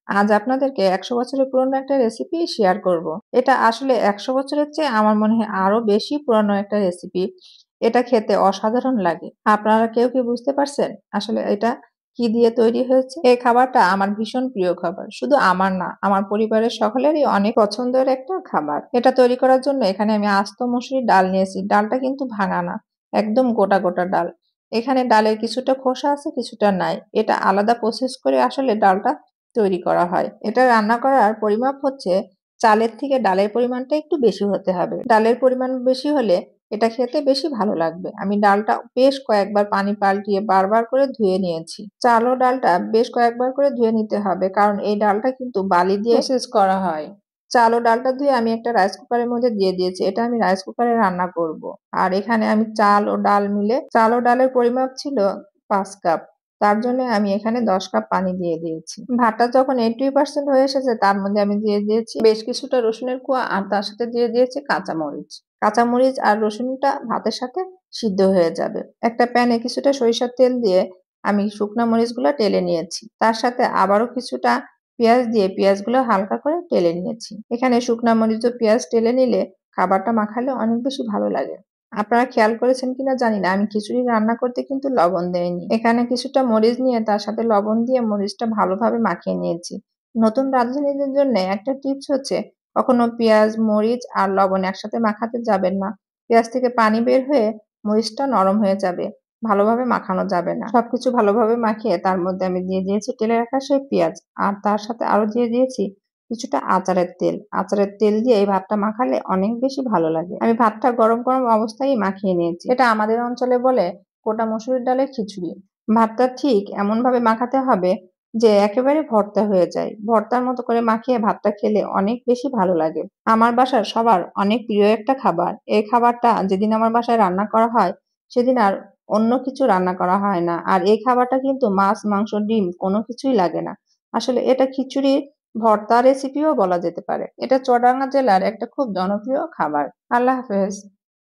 আজ আপনাদেরকে ১০০ বছরের পুরনো একটা রেসিপি শেয়ার করব। এটা আসলে ১০০ বছরের চেয়ে আমার মনে হয় আরো বেশি পুরানো একটা রেসিপি। এটা খেতে অসাধারণ লাগে। আপনারা কেউ কি বুঝতে পারছেন? আসলে এটা কি দিয়ে তৈরি হয়েছে? এই খাবারটা আমার ভীষণ প্রিয় খাবার। শুধু আমার না, আমার পরিবারের সকলেরই অনেক পছন্দের একটা খাবার। এটা তৈরি করার জন্য এখানে আমি আস্ত মসুরির ডাল নিয়েছি। ডালটা কিন্তু ভাঙা না, একদম গোটা, গোটা ডাল। এখানে ডালের কিছুটা খোসা আছে, কিছুটা নাই। এটা আলাদা প্রসেস করে আসলে ডালটা তৈরি করা হয়। এটা রান্না করার পরিমাপ হচ্ছে চালের থেকে ডালের পরিমাণটা একটু বেশি হতে হবে। ডালের পরিমাণ বেশি হলে এটা খেতে বেশি ভালো লাগবে। আমি ডালটা বেশ কয়েকবার পানি পাল্টিয়ে বারবার করে ধুয়ে নিয়েছি। চাল ও ডালটা বেশ কয়েকবার করে ধুয়ে নিতে হবে, কারণ এই ডালটা কিন্তু বালি দিয়ে প্রসেস করা হয়। চাল ও ডালটা ধুয়ে আমি একটা রাইস কুকারের মধ্যে দিয়ে দিয়েছি। এটা আমি রাইস কুকারে রান্না করব। আর এখানে আমি চাল ও ডাল মিলে, চাল ও ডালের পরিমাপ ছিল ৫ কাপ। তার জন্য আমি এখানে ১০ কাপ পানি দিয়ে দিয়েছি। ভাতটা যখন 80% হয়ে এসেছে তার মধ্যে আমি দিয়ে দিয়েছি বেশ কিছুটা রসুনের কোয়া, আর তার সাথে দিয়ে দিয়েছি কাঁচামরিচ। কাঁচামরিচ আর রসুনটা ভাতের সাথে সিদ্ধ হয়ে যাবে। একটা প্যানে কিছুটা সরিষার তেল দিয়ে আমি শুকনা মরিচগুলো টেলে নিয়েছি। তার সাথে আবারও কিছুটা পেঁয়াজ দিয়ে পেঁয়াজগুলো হালকা করে টেলে নিয়েছি। এখানে শুকনা মরিচ ও পেঁয়াজ টেলে নিলে খাবারটা মাখালে অনেক বেশি ভালো লাগে। আপনারা খেয়াল করেছেন কিনা জানি না, আমি খিচুড়ি রান্না করতে কিন্তু লবণ দেইনি। এখানে কিছুটা মরিচ নিয়ে তার সাথে লবণ দিয়ে মরিচটা ভালোভাবে মাখিয়ে নিয়েছি। নতুন রাঁধুনিদের জন্য একটা টিপস হচ্ছে, কখনো পেঁয়াজ, মরিচ আর লবণ একসাথে মাখাতে যাবেন না। পেঁয়াজ থেকে পানি বের হয়ে মরিচটা নরম হয়ে যাবে। ভালোভাবে মাখানো যাবে না। সবকিছু ভালোভাবে মাখিয়ে তার মধ্যে আমি দিয়ে দিয়েছি টেলে রাখা সেই পেঁয়াজ, আর তার সাথে আরো দিয়ে দিয়েছি কিছুটা আচারের তেল। আচারের তেল দিয়ে এই ভাতটা মাখালে অনেক বেশি ভালো লাগে। আমি ভাতটা গরম গরম অবস্থায় মাখিয়ে নিয়েছি। এটা আমাদের অঞ্চলে বলে গোটা মসুরির ডালের খিচুড়ি। ভাতটা ঠিক এমন ভাবে মাখাতে হবে যে একেবারে ভর্তা হয়ে যায়। ভর্তার মতো করে মাখিয়ে ভাতটা খেলে অনেক বেশি ভালো লাগে। আমার বাসার সবার অনেক প্রিয় একটা খাবার। এই খাবারটা যেদিন আমার বাসায় রান্না করা হয় সেদিন আর অন্য কিছু রান্না করা হয় না। আর এই খাবারটা কিন্তু মাছ, মাংস, ডিম কোনো কিছুই লাগে না। আসলে এটা খিচুড়ি ভর্তা রেসিপিও বলা যেতে পারে। এটা চুয়াডাঙ্গা জেলার একটা খুব জনপ্রিয় খাবার। আল্লাহ হাফেজ।